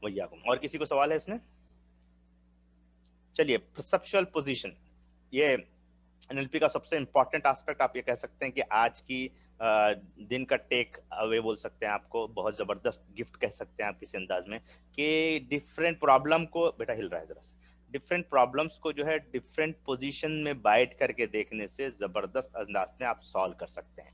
वही आपको। और किसी को सवाल है इसमें? चलिए, परसेप्चुअल पोजीशन, ये एनएलपी का सबसे इंपॉर्टेंट एस्पेक्ट आप ये कह सकते हैं कि आज की दिन का टेक अवे बोल सकते हैं, आपको बहुत जबरदस्त गिफ्ट कह सकते हैं आप किसी अंदाज में, कि डिफरेंट प्रॉब्लम को, बेटा हिल रहा है जरा से, डिफरेंट प्रॉब्लम्स को जो है डिफरेंट पोजीशन में बैठ करके देखने से जबरदस्त अंदाज में आप सॉल्व कर सकते हैं।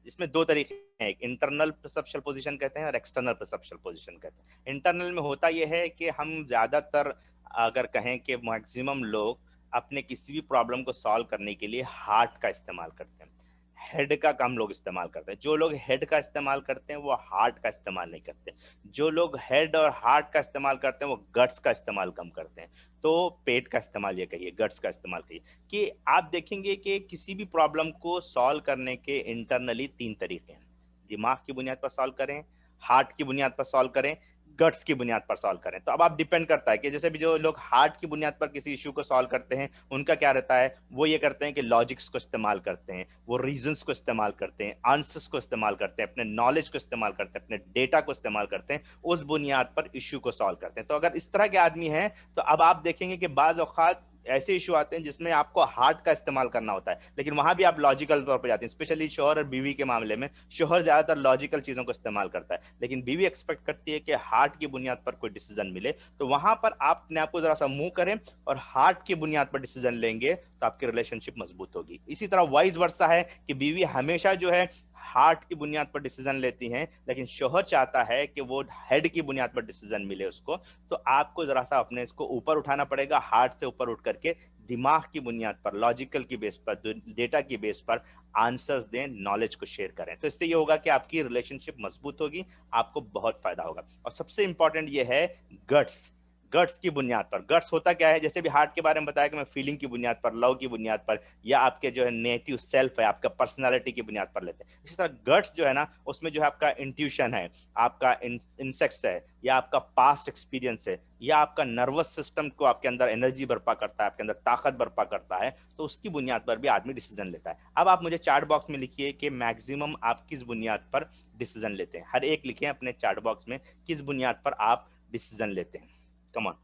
इसमें दो तरीके हैं, एक इंटरनल परसेप्शुअल पोजीशन कहते हैं और एक्सटर्नल परसेप्शुअल पोजीशन कहते हैं। इंटरनल में होता यह है कि हम ज्यादातर अगर कहें कि मैक्सिमम लोग अपने किसी भी प्रॉब्लम को सॉल्व करने के लिए हार्ट का इस्तेमाल करते हैं, हेड का कम लोग इस्तेमाल करते हैं। जो लोग हेड का इस्तेमाल करते हैं वो हार्ट का इस्तेमाल नहीं करते। जो लोग हेड और हार्ट का इस्तेमाल करते हैं वो गट्स का इस्तेमाल कम करते हैं। तो पेट का इस्तेमाल ये कहिए, गट्स का इस्तेमाल कहिए, कि आप देखेंगे कि किसी भी प्रॉब्लम को सॉल्व करने के इंटरनली तीन तरीके हैं। दिमाग की बुनियाद पर सॉल्व करें, हार्ट की बुनियाद पर सॉल्व करें, गट्स की बुनियाद पर सॉल्व करें। तो अब आप डिपेंड करता है कि जैसे भी जो लोग हार्ट की बुनियाद पर किसी इश्यू को सॉल्व करते हैं उनका क्या रहता है, वो ये करते हैं कि लॉजिक्स को इस्तेमाल करते हैं, वो रीजंस को इस्तेमाल करते हैं, आंसर्स को इस्तेमाल करते हैं, अपने नॉलेज को इस्तेमाल करते हैं, अपने डेटा को इस्तेमाल करते हैं, उस बुनियाद पर इश्यू को सॉल्व करते हैं। तो अगर इस तरह के आदमी हैं तो अब आप देखेंगे कि बाज औकात ऐसे इशू आते हैं जिसमें आपको हार्ट का इस्तेमाल करना होता है, लेकिन वहां भी आप लॉजिकल तौर पर जाते हैं। स्पेशली शोहर और बीवी के मामले में शोहर ज्यादातर लॉजिकल चीजों को इस्तेमाल करता है, लेकिन बीवी एक्सपेक्ट करती है कि हार्ट की बुनियाद पर कोई डिसीजन मिले। तो वहां पर आप अपने आपको जरा सा मूव करें और हार्ट की बुनियाद पर डिसीजन लेंगे तो आपकी रिलेशनशिप मजबूत होगी। इसी तरह वाइस वर्सा है कि बीवी हमेशा जो है हार्ट की बुनियाद पर डिसीजन लेती हैं, लेकिन शोहर चाहता है कि वो हेड की बुनियाद पर डिसीजन मिले उसको। तो आपको जरा सा अपने इसको ऊपर उठाना पड़ेगा, हार्ट से ऊपर उठ करके दिमाग की बुनियाद पर, लॉजिकल की बेस पर, डेटा की बेस पर आंसर्स दें, नॉलेज को शेयर करें। तो इससे ये होगा कि आपकी रिलेशनशिप मजबूत होगी, आपको बहुत फायदा होगा। और सबसे इंपॉर्टेंट ये है गट्स, गट्स की बुनियाद पर। गट्स होता क्या है, जैसे भी हार्ट के बारे में बताया कि मैं फीलिंग की बुनियाद पर, लव की बुनियाद पर, या आपके जो है नेटिव सेल्फ है, आपका पर्सनालिटी की बुनियाद पर लेते हैं। इसी तरह गट्स जो है ना, उसमें जो है आपका इंट्यूशन है, आपका इंसेक्ट्स है, या आपका पास्ट एक्सपीरियंस है, या आपका नर्वस सिस्टम को आपके अंदर एनर्जी बर्पा करता है, आपके अंदर ताकत बर्पा करता है। तो उसकी बुनियाद पर भी आदमी डिसीजन लेता है। अब आप मुझे चार्ट बॉक्स में लिखिए कि मैक्सिमम आप किस बुनियाद पर डिसीजन लेते हैं। हर एक लिखें अपने चार्ट बॉक्स में किस बुनियाद पर आप डिसीजन लेते हैं। कमॉन,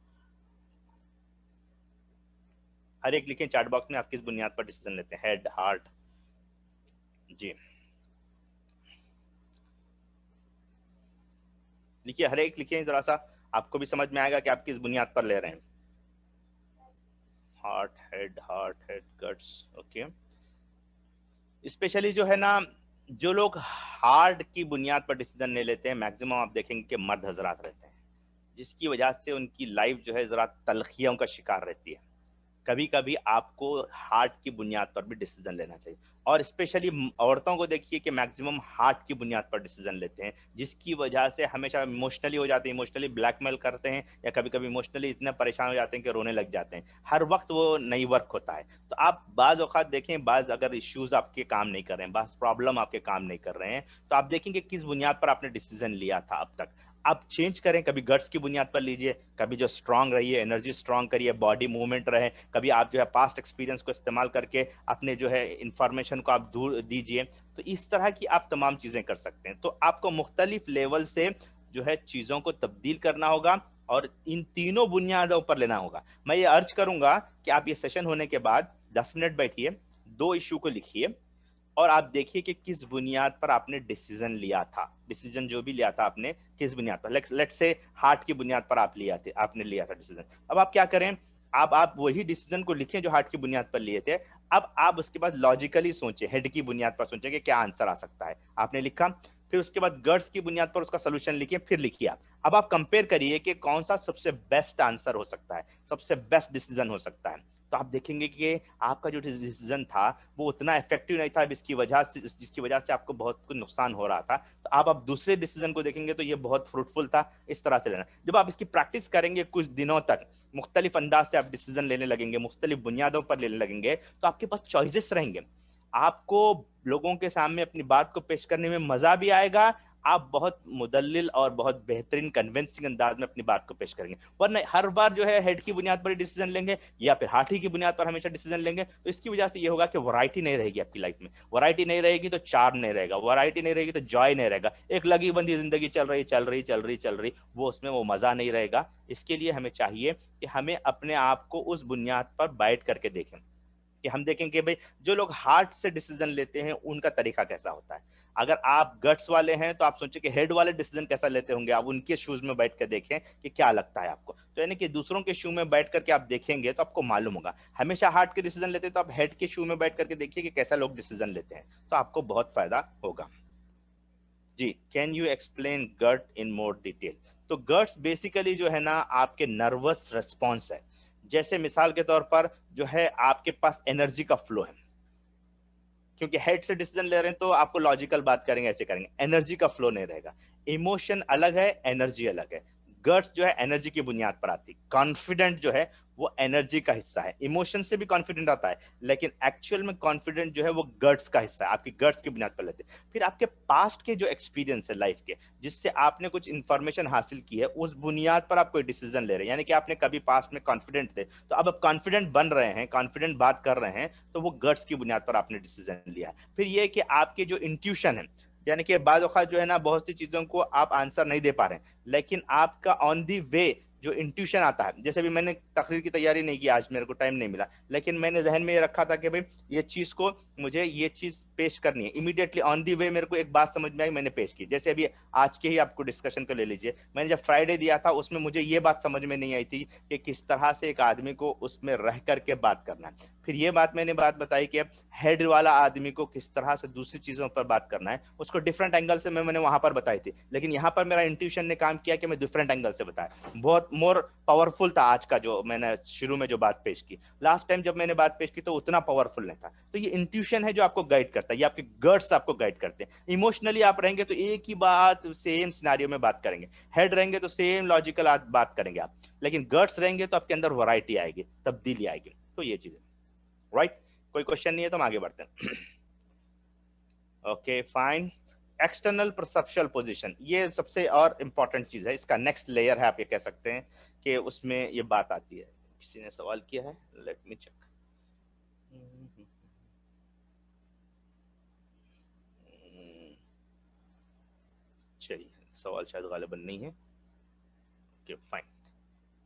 हर एक लिखें चार्ट बॉक्स में आप किस बुनियाद पर डिसीजन लेते हैं, हेड, हार्ट। जी लिखिए, हर एक लिखिए जरा सा, आपको भी समझ में आएगा कि आप किस बुनियाद पर ले रहे हैं। Heart head guts, okay. Specially जो है ना, जो लोग हार्ट की बुनियाद पर डिसीजन ले लेते हैं, मैक्सिमम आप देखेंगे कि मर्द हजरात रहते हैं, जिसकी वजह से उनकी लाइफ जो है जरा तलखियों का शिकार रहती है। कभी कभी आपको हार्ट की बुनियाद पर भी डिसीजन लेना चाहिए। और स्पेशली औरतों को देखिए कि मैक्सिमम हार्ट की बुनियाद पर डिसीजन लेते हैं, जिसकी वजह से हमेशा इमोशनली हो जाते हैं, इमोशनली ब्लैकमेल करते हैं, या कभी कभी इमोशनली इतने परेशान हो जाते हैं कि रोने लग जाते हैं। हर वक्त वो नई वर्क होता है। तो आप बाज औकात देखें, बाज अगर इश्यूज आपके काम नहीं कर रहे हैं, बाज प्रॉब्लम आपके काम नहीं कर रहे हैं, तो आप देखेंगे किस बुनियाद पर आपने डिसीजन लिया था अब तक। आप चेंज करें, कभी गट्स की बुनियाद पर लीजिए, कभी जो स्ट्रांग रहिए, एनर्जी स्ट्रांग करिए, बॉडी मूवमेंट रहे, कभी आप जो है पास्ट एक्सपीरियंस को इस्तेमाल करके अपने जो है इंफॉर्मेशन को आप दूर दीजिए। तो इस तरह की आप तमाम चीजें कर सकते हैं। तो आपको मुख्तलिफ लेवल से जो है चीजों को तब्दील करना होगा और इन तीनों बुनियादों पर लेना होगा। मैं ये अर्ज करूंगा कि आप ये सेशन होने के बाद 10 मिनट बैठिए, दो इशू को लिखिए और आप देखिए कि किस बुनियाद पर आपने डिसीजन लिया था। डिसीजन जो भी लिया था आपने किस बुनियाद पर, लेट से हार्ट की बुनियाद पर आपने लिया था डिसीजन। अब आप क्या करें, आप वही डिसीजन को लिखें जो हार्ट की बुनियाद पर लिए थे। अब आप उसके बाद लॉजिकली सोचें, हेड की बुनियाद पर सोचें कि क्या आंसर आ सकता है। आपने लिखा, फिर उसके बाद गट्स की बुनियाद पर उसका सोल्यूशन लिखिए, फिर लिखिए आप। अब आप कंपेयर करिए कि कौन सा सबसे बेस्ट आंसर हो सकता है, सबसे बेस्ट डिसीजन हो सकता है। तो आप देखेंगे कि आपका जो डिसीजन था वो उतना इफेक्टिव नहीं था, जिसकी वजह से आपको बहुत कुछ नुकसान हो रहा था। तो आप दूसरे डिसीजन को देखेंगे तो ये बहुत फ्रूटफुल था। इस तरह से लेना, जब आप इसकी प्रैक्टिस करेंगे कुछ दिनों तक, मुख्तलिफ अंदाज से आप डिसीजन लेने लगेंगे, मुख्तलिफ बुनियादों पर लेने लगेंगे, तो आपके पास चॉइसेस रहेंगे। आपको लोगों के सामने अपनी बात को पेश करने में मजा भी आएगा, आप बहुत मुदल्लिल और बहुत बेहतरीन कन्विंसिंग अंदाज में अपनी बात को पेश करेंगे। वरना हर बार जो है हेड की बुनियाद पर डिसीजन लेंगे या फिर हार्ट ही की बुनियाद पर हमेशा डिसीजन लेंगे, तो इसकी वजह से ये होगा कि वैरायटी नहीं रहेगी आपकी लाइफ में। वैरायटी नहीं रहेगी तो चार्म नहीं रहेगा, वैरायटी नहीं रहेगी तो जॉय नहीं रहेगा। एक लगी बंदी जिंदगी चल रही चल रही चल रही चल रही, वो उसमें वो मजा नहीं रहेगा। इसके लिए हमें चाहिए कि हमें अपने आप को उस बुनियाद पर बैठ करके देखें, कि हम देखें कि भाई जो लोग हार्ट से डिसीजन लेते हैं उनका तरीका कैसा होता है। अगर आप गट्स वाले हैं तो आप सोचें कि हेड वाले डिसीजन कैसा लेते होंगे, आप उनके शूज में बैठ कर देखें कि क्या लगता है आपको। तो यानी कि दूसरों के शू में बैठ करके आप देखेंगे तो आपको मालूम होगा। हमेशा हार्ट के डिसीजन लेते हैं तो आप हेड के शू में बैठ करके देखिए कि कैसा लोग डिसीजन लेते हैं, तो आपको बहुत फायदा होगा। जी, can you explain gut in more detail. तो गट्स बेसिकली जो है ना आपके नर्वस रिस्पॉन्स है। जैसे मिसाल के तौर पर जो है आपके पास एनर्जी का फ्लो है, क्योंकि हेड से डिसीजन ले रहे हैं तो आपको लॉजिकल बात करेंगे, ऐसे करेंगे, एनर्जी का फ्लो नहीं रहेगा। इमोशन अलग है, एनर्जी अलग है। गट्स जो है एनर्जी की बुनियाद पर आती, कॉन्फिडेंट जो है वो एनर्जी का हिस्सा है। इमोशन से भी कॉन्फिडेंट आता है, लेकिन एक्चुअल में कॉन्फिडेंट जो है वो गट्स का हिस्सा है, आपकी गट्स की बुनियाद पर लेते हैं। फिर आपके पास्ट के जो एक्सपीरियंस है लाइफ के, जिससे आपने कुछ इंफॉर्मेशन हासिल की है, उस बुनियाद पर आप कोई डिसीजन ले रहे हैं। यानी कि आपने कभी पास्ट में कॉन्फिडेंट थे, तो अब आप कॉन्फिडेंट बन रहे हैं, कॉन्फिडेंट बात कर रहे हैं, तो वो गट्स की बुनियाद पर आपने डिसीजन लिया। फिर ये कि आपके जो इंट्यूशन है, यानी कि बाद वक्त जो है ना बहुत सी चीजों को आप आंसर नहीं दे पा रहे हैं, लेकिन आपका ऑन दी वे जो इंट्यूशन आता है। जैसे भी मैंने तकरीर की तैयारी नहीं की, आज मेरे को टाइम नहीं मिला, लेकिन मैंने जहन में ये रखा था कि भाई ये चीज को मुझे ये चीज पेश करनी है। इमीडिएटली ऑन दी वे मेरे को एक बात समझ में आई, मैंने पेश की। जैसे अभी आज के ही आपको डिस्कशन को ले लीजिए, मैंने जब फ्राइडे दिया था उसमें मुझे ये बात समझ में नहीं आई थी कि किस तरह से एक आदमी को उसमें रह करके बात करना है। फिर ये बात मैंने बताई कि हेड वाला आदमी को किस तरह से दूसरी चीजों पर बात करना है, उसको डिफरेंट एंगल से मैंने वहां पर बताई थी, लेकिन यहाँ पर मेरा इंट्यूशन ने काम किया कि मैं डिफरेंट एंगल से बताया। बहुत मोर पावरफुल था आज का जो मैंने शुरू में जो बात पेश की। लास्ट टाइम जब मैंने बात पेश की तो उतना पावरफुल नहीं था। तो ये इंट्यूशन है जो आपको गाइड करता है, ये आपके गट्स आपको गाइड करते हैं। इमोशनली आप रहेंगे तो एक ही बात सेम सिनेरियो में बात करेंगे, हेड रहेंगे तो सेम लॉजिकल बात करेंगे आप, लेकिन गट्स रहेंगे तो आपके अंदर वैरायटी आएगी, तब्दीली आएगी। तो ये चीज है, राइट। कोई क्वेश्चन नहीं है तो हम आगे बढ़ते हैं। Okay fine. External perceptual position, ये सबसे और इंपॉर्टेंट चीज है, इसका नेक्स्ट लेयर है, आप ये कह सकते हैं कि उसमें ये बात आती है। किसी ने सवाल किया है, लेट मी चेक। चलिए, सवाल शायद गालिबन नहीं है। ओके फाइन,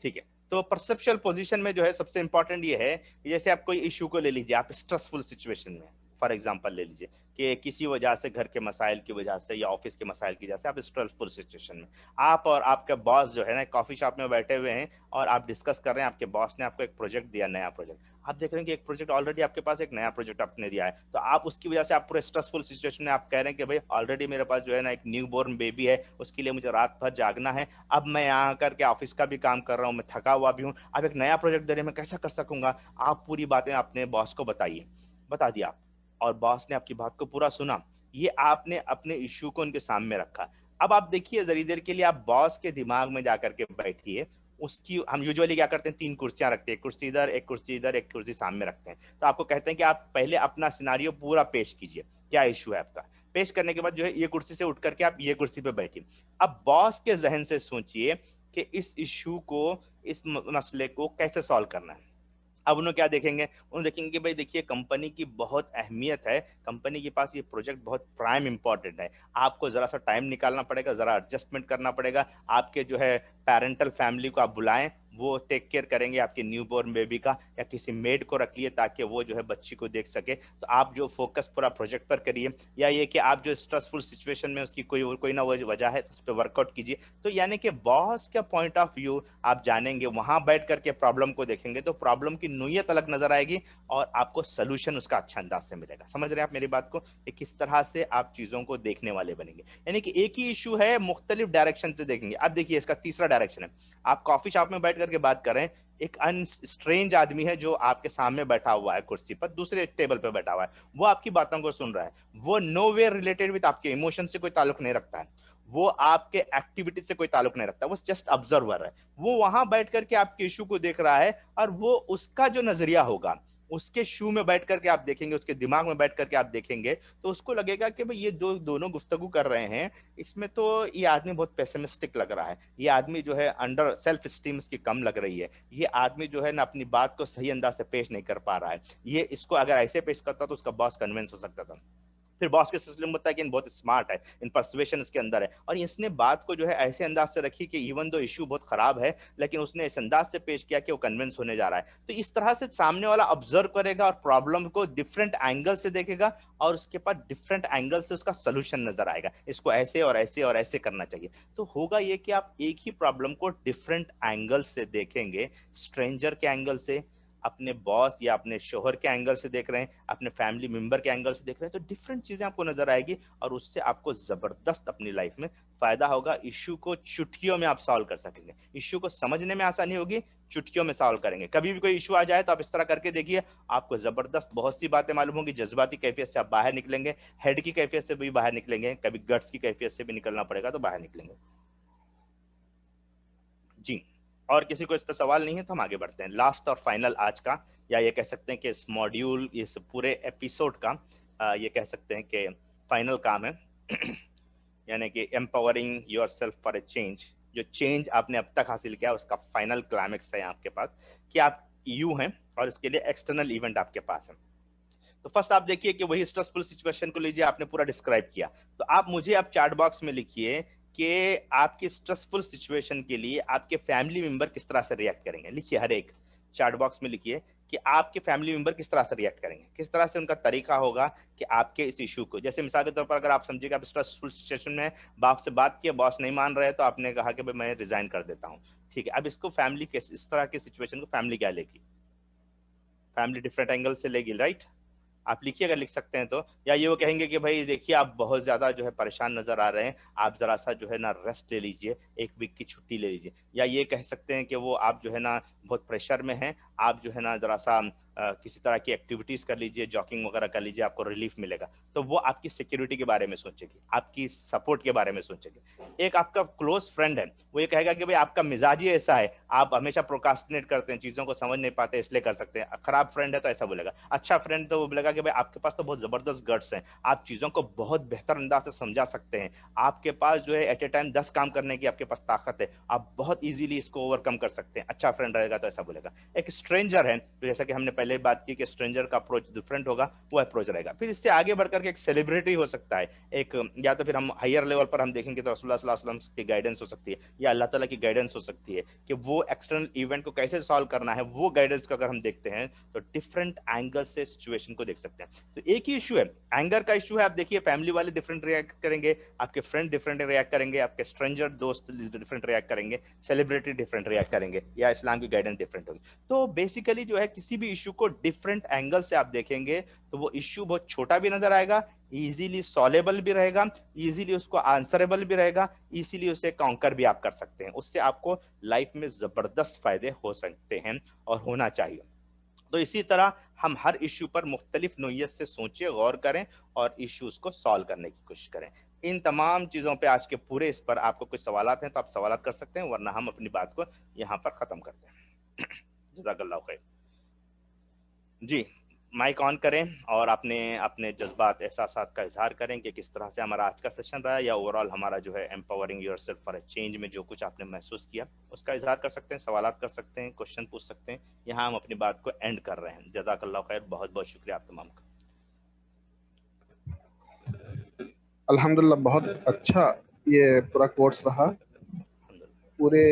ठीक है। तो परसेप्चुअल पोजीशन में जो है सबसे इंपॉर्टेंट ये है कि जैसे आप कोई इशू को ले लीजिए, आप स्ट्रेसफुल सिचुएशन में, फॉर एग्जांपल ले लीजिए कि किसी वजह से, घर के मसाइल की वजह से या ऑफिस के मसाइल की वजह से आप स्ट्रेसफुल सिचुएशन में, आप और आपका बॉस जो है ना कॉफी शॉप में बैठे हुए हैं और आप डिस्कस कर रहे हैं, आपके बॉस ने आपको एक प्रोजेक्ट दिया, नया प्रोजेक्ट। आप देख रहे हैं कि एक प्रोजेक्ट ऑलरेडी आपके पास, एक नया प्रोजेक्ट आपने दिया है, तो आप उसकी वजह से आप पूरे स्ट्रेसफुल सिचुएशन में आप कह रहे हैं कि भाई ऑलरेडी मेरे पास जो है ना एक न्यू बोर्न बेबी है, उसके लिए मुझे रात भर जागना है, अब मैं यहाँ आकर के ऑफिस का भी काम कर रहा हूँ, मैं थका हुआ भी हूँ, अब एक नया प्रोजेक्ट दे रहे हैं, मैं कैसा कर सकूंगा। आप पूरी बातें अपने बॉस को बताइए, बता दिया आप, और बॉस ने आपकी बात को पूरा सुना। ये आपने अपने इश्यू को उनके सामने रखा। अब आप देखिए जरी देर के लिए आप बॉस के दिमाग में जाकर के बैठिए। उसकी हम यूजुअली क्या करते हैं, 3 कुर्सियां रखते हैं, एक कुर्सी इधर, एक कुर्सी इधर, एक कुर्सी सामने रखते हैं। तो आपको कहते हैं कि आप पहले अपना सिनारियो पूरा पेश कीजिए, क्या इशू है आपका। पेश करने के बाद जो है ये कुर्सी से उठ करके आप ये कुर्सी पे बैठिए। अब बॉस के जहन से सोचिए कि इस इशू को, इस मसले को कैसे सॉल्व करना है। अब उन्होंने क्या देखेंगे, उन्होंने देखेंगे कि भाई देखिए कंपनी की बहुत अहमियत है, कंपनी के पास ये प्रोजेक्ट बहुत प्राइम इंपॉर्टेंट है, आपको जरा सा टाइम निकालना पड़ेगा, जरा एडजस्टमेंट करना पड़ेगा। आपके जो है पेरेंटल फैमिली को आप बुलाएं, वो टेक केयर करेंगे आपके न्यूबॉर्न बेबी का, या किसी मेड को रख लिए ताकि वो जो है बच्ची को देख सके। तो आप जो फोकस पूरा प्रोजेक्ट पर करिए, या ये कि आप जो स्ट्रेसफुल सिचुएशन में उसकी कोई ना वजह है तो उस पर वर्कआउट कीजिए। तो यानी कि बॉस का पॉइंट ऑफ व्यू आप जानेंगे, वहां बैठ करके प्रॉब्लम को देखेंगे तो प्रॉब्लम की नोयत अलग नजर आएगी और आपको सोल्यूशन उसका अच्छा अंदाज से मिलेगा। समझ रहे हैं आप मेरी बात को, किस तरह से आप चीजों को देखने वाले बनेंगे। यानी कि एक ही इशू है, मुख्तलिफ डायरेक्शन से देखेंगे। अब देखिए इसका तीसरा डायरेक्शन है, आप कॉफी शॉप में बैठ करके बात कर रहे हैं, एक स्ट्रेंज आदमी है जो आपके सामने बैठा हुआ है कुर्सी पर, दूसरे टेबल पर बैठा हुआ है, वो आपकी बातों को सुन रहा है, वो नो वे रिलेटेड विद आपके इमोशन से कोई ताल्लुक नहीं रखता है, वो आपके एक्टिविटी से कोई ताल्लुक नहीं रखता, वो जस्ट ऑब्जर्वर है। वो वहां बैठ करके आपके इशू को देख रहा है और वो उसका जो नजरिया होगा, उसके शू में बैठ करके आप देखेंगे, उसके दिमाग में बैठ करके आप देखेंगे, तो उसको लगेगा कि भाई ये दोनों गुफ्तगू कर रहे हैं, इसमें तो ये आदमी बहुत पेसिमिस्टिक लग रहा है, ये आदमी जो है अंडर सेल्फ स्टीम इसकी कम लग रही है, ये आदमी जो है ना अपनी बात को सही अंदाज से पेश नहीं कर पा रहा है, ये इसको अगर ऐसे पेश करता तो उसका बॉस कन्विंस हो सकता था। फिर बॉस के सिस्टम होता है कि बहुत स्मार्ट है, इन परसुएशन इसके अंदर है, और इसने बात को जो है ऐसे अंदाज से रखी कि इवन दो इशू बहुत खराब है, लेकिन उसने इस अंदाज से पेश किया कि वो कन्विंस होने जा रहा है। तो इस तरह से सामने वाला ऑब्जर्व करेगा और प्रॉब्लम को डिफरेंट एंगल से देखेगा, और उसके पास डिफरेंट एंगल से उसका सोल्यूशन नजर आएगा, इसको ऐसे और ऐसे और ऐसे करना चाहिए। तो होगा ये कि आप एक ही प्रॉब्लम को डिफरेंट एंगल से देखेंगे, स्ट्रेंजर के एंगल से, अपने बॉस या अपने शोहर के एंगल से देख रहे हैं, अपने फैमिली मेंबर के एंगल से देख रहे हैं, तो डिफरेंट चीजें आपको नजर आएगी, और उससे आपको जबरदस्त अपनी लाइफ में फायदा होगा। इश्यू को चुटकियों में आप सॉल्व कर सकेंगे, इश्यू को समझने में आसानी होगी, चुटकियों में सॉल्व करेंगे। कभी भी कोई इश्यू आ जाए तो आप इस तरह करके देखिए, आपको जबरदस्त बहुत सी बातें मालूम होंगी, जज्बाती कैफियत से आप बाहर निकलेंगे, हेड की कैफियत से भी बाहर निकलेंगे, कभी गट्स की कैफियत से भी निकलना पड़ेगा तो बाहर निकलेंगे। जी, और किसी को इस पर सवाल नहीं है तो हम आगे बढ़ते हैं। लास्ट और फाइनल आज का, या ये कह सकते हैं कि इस मॉड्यूल, इस पूरे एपिसोड का ये कह सकते हैं कि फाइनल काम है यानी कि empowering your self for a change. जो चेंज आपने अब तक हासिल किया उसका फाइनल क्लाइमेक्स है आपके पास, कि आप यू हैं और इसके लिए एक्सटर्नल इवेंट आपके पास है। तो फर्स्ट आप देखिए कि वही स्ट्रेसफुल सिचुएशन को लीजिए, आपने पूरा डिस्क्राइब किया, तो आप मुझे आप चैट बॉक्स में लिखिए कि आपकी स्ट्रेसफुल सिचुएशन के लिए आपके फैमिली मेंबर किस तरह से रिएक्ट करेंगे। लिखिए, हर एक चैट बॉक्स में लिखिए कि आपके फैमिली मेंबर किस तरह से रिएक्ट करेंगे, किस तरह से उनका तरीका होगा कि आपके इस इशू को, जैसे मिसाल के तौर पर अगर आप समझिएगा आप स्ट्रेसफुल सिचुएशन में बाप से बात किया, बॉस नहीं मान रहे, तो आपने कहा कि भाई मैं रिजाइन कर देता हूँ। ठीक है, अब इसको फैमिली के इस तरह की सिचुएशन को फैमिली क्या लेगी, फैमिली डिफरेंट एंगल से लेगी, राइट। आप लिखिए अगर लिख सकते हैं तो। या ये वो कहेंगे कि भाई देखिए आप बहुत ज्यादा जो है परेशान नजर आ रहे हैं, आप जरा सा जो है ना रेस्ट ले लीजिए, एक वीक की छुट्टी ले लीजिए। या ये कह सकते हैं कि वो आप जो है ना बहुत प्रेशर में हैं, आप जो है ना जरा सा किसी तरह की एक्टिविटीज कर लीजिए, जॉगिंग वगैरह कर लीजिए, आपको रिलीफ मिलेगा। तो वो आपकी सिक्योरिटी के बारे में सोचेगी, आपकी सपोर्ट के बारे में सोचेगी। एक आपका क्लोज फ्रेंड है, वो ये कहेगा कि भाई आपका मिजाज ही ऐसा है, आप हमेशा प्रोकास्टिनेट करते हैं, चीजों को समझ नहीं पाते इसलिए कर सकते हैं। खराब फ्रेंड है तो ऐसा बोलेगा। अच्छा फ्रेंड तो वो बोलेगा कि भाई आपके पास तो बहुत जबरदस्त गट्स हैं, आप चीजों को बहुत बेहतर अंदाज से समझा सकते हैं, आपके पास जो है एट ए टाइम 10 काम करने की आपके पास ताकत है, आप बहुत इजीली इसको ओवरकम कर सकते हैं। अच्छा फ्रेंड रहेगा तो ऐसा बोलेगा। एक स्ट्रेंजर है, तो जैसा कि हमने पहले बात की कि स्ट्रेंजर का अप्रोच डिफरेंट होगा, वो अप्रोच रहेगा। फिर इससे आगे बढ़कर के एक सेलिब्रिटी हो सकता है, एक, या तो फिर हम हायर लेवल पर हम देखेंगे तो रसूलुल्लाह सल्लल्लाहु अलैहि वसल्लम की गाइडेंस हो सकती है, या अल्लाह ताला की गाइडेंस हो सकती है कि वो एक्सटर्नल इवेंट को कैसे सॉल्व करना है, वो गाइडेंस को अगर हम देखते हैं तो डिफरेंट एंगल से सिचुएशन को देख सकते हैं। तो एक ही इशू है, एंगर का इशू है, आप देखिए फैमिली वाले डिफरेंट रिएक्ट करेंगे, आपके फ्रेंड डिफरेंट रिएक्ट करेंगे, आपके स्ट्रेंजर दोस्त डिफरेंट रिएक्ट करेंगे, सेलिब्रिटी डिफरेंट रिएक्ट करेंगे, या इस्लाम की गाइडेंस डिफरेंट होगी। तो बेसिकली जो है किसी भी इशू को डिफरेंट एंगल से आप देखेंगे तो वो इशू बहुत छोटा भी नजर आएगा, इजीली सॉल्वेबल भी रहेगा, इजीली उसको आंसरेबल भी रहेगा, इजीली उसे कॉन्कर भी आप कर सकते हैं। उससे आपको लाइफ में जबरदस्त फायदे हो सकते हैं और होना चाहिए। तो इसी तरह हम हर इश्यू पर मुख्तलिफ नोयत से सोचें, गौर करें और इश्यूज को सॉल्व करने की कोशिश करें। इन तमाम चीज़ों पे आज के पूरे इस पर आपको कुछ सवालात हैं तो आप सवालात कर सकते हैं, वरना हम अपनी बात को यहाँ पर ख़त्म करते हैं। जज़ाकल्लाह खैर। जी, माइक ऑन करें और अपने अपने जज्बात एहसासात का इजहार करें कि किस तरह से हमारा आज का सेशन रहा, या ओवरऑल हमारा जो है empowering yourself for a change में जो कुछ आपने महसूस किया उसका इजहार कर सकते हैं, सवालात कर सकते हैं, क्वेश्चन पूछ सकते हैं। यहाँ हम अपनी बात को एंड कर रहे हैं। जज़ाकल्लाह खैर, बहुत बहुत शुक्रिया आप तमाम का। अल्हम्दुलिल्लाह, बहुत अच्छा ये पूरा कोर्स रहा। पूरे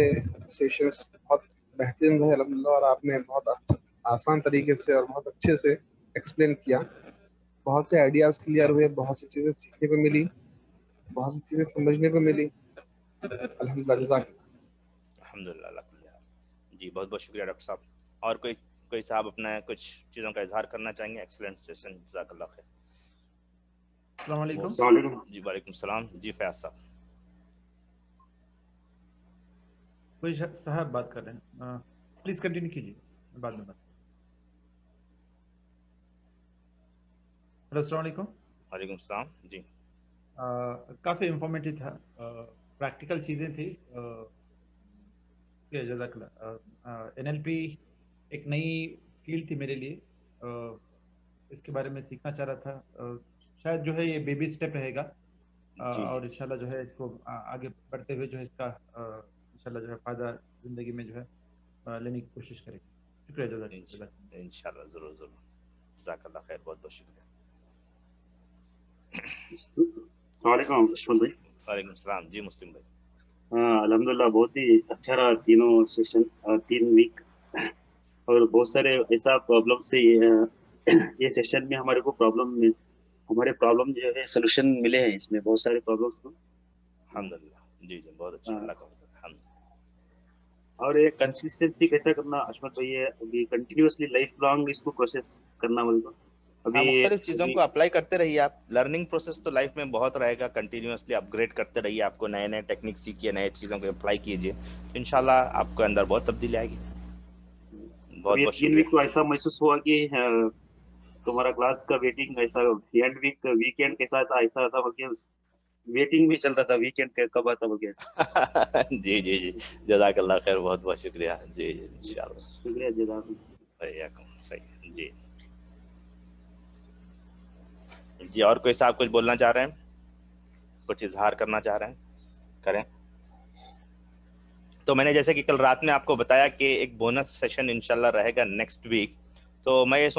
सेशंस बहुत बेहतरीन रहे अल्हम्दुलिल्लाह, और आपने बहुत आसान तरीके से और बहुत अच्छे से एक्सप्लेन किया। बहुत से आइडियाज क्लियर हुए, बहुत सी चीज़ें सीखने को मिली, बहुत सी चीज़ें समझने को मिली। अल्हम्दुलिल्लाह, जज़ाक। अल्हम्दुलिल्लाह। जी, बहुत बहुत शुक्रिया डॉक्टर साहब। और कोई कोई साहब अपना कुछ चीज़ों का इजहार करना चाहेंगे? एक्सलेंट सेशन, जज़ाकल्लाह खैर। अस्सलाम वालेकुम। जी वालेकुम सलाम। जी फयाज साहब। कोई साहब बात कर रहे हैं, प्लीज कंटिन्यू कीजिए, बाद में बात। हेलो, अस्सलाम वालेकुम। वालेकुम सलाम। जी काफ़ी इंफॉर्मेटिव था, प्रैक्टिकल चीज़ें थी। जज़ाकल्लाह। एनएलपी एक नई फील्ड थी मेरे लिए, इसके बारे में सीखना चाह रहा था। शायद जो है ये बेबी स्टेप रहेगा, जी और इंशाल्लाह जो है इसको आगे बढ़ते हुए जो है इसका इंशाल्लाह जो है फायदा जिंदगी में जो है लेने की कोशिश करेंगे। शुक्रिया जज़ाक। इंशाल्लाह जरूर जरूर। जज़ाकल्लाह खैर, बहुत बहुत शुक्रिया। अस्सलाम वालेकुम दुश्मन भाई। वालेकुम सलाम जी मुस्लिम भाई। हाँ अल्हम्दुलिल्लाह बहुत ही अच्छा रहा तीनों सेशन, 3 वीक, और बहुत सारे ऐसा प्रॉब्लम से ये सेशन में हमारे को हमारे प्रॉब्लम जो है सोल्यूशन मिले हैं इसमें बहुत सारे प्रॉब्लम्स को। अल्हम्दुलिल्लाह जी जी बहुत अच्छा, अल्लाह का फजल। और ये कंसिस्टेंसी कैसा करना अशमत भाई, ये अभी कंटिन्यूअसली लाइफ लॉन्ग इसको प्रोसेस करना बोल तो हाँ, मुख्तलिफ चीज़ों को अप्लाई करते रहिए आप। लर्निंग प्रोसेस तो लाइफ में बहुत रहेगा, कंटिन्यूअसली अपग्रेड करते रहिए। आपको नए नए टेक्निक सीखिए, नए चीज़ों को अप्लाई कीजिए, तो इंशाल्लाह आपके अंदर बहुत तब्दीली आएगी। बहुत ये बहुत 3 वीक शुक्रिया। को ऐसा महसूस हुआ कि तुम्हारा क्लास का वेटिंग ऐसा एंड वीकेंड कैसा था, ऐसा था बोल के वेटिंग में चल रहा था, वीकेंड कब आता बोल के। जी जी जी, जज़ाकल्लाह खैर, बहुत बहुत शुक्रिया। जी जी इंशाल्लाह। शुक्रिया जज़ाक। सही जी जी। और कोई साहब कुछ बोलना चाह रहे हैं, कुछ इजहार करना चाह रहे हैं, करें। तो मैंने जैसे कि कल रात में आपको बताया कि एक बोनस सेशन इंशाल्लाह रहेगा नेक्स्ट वीक, तो मैं ये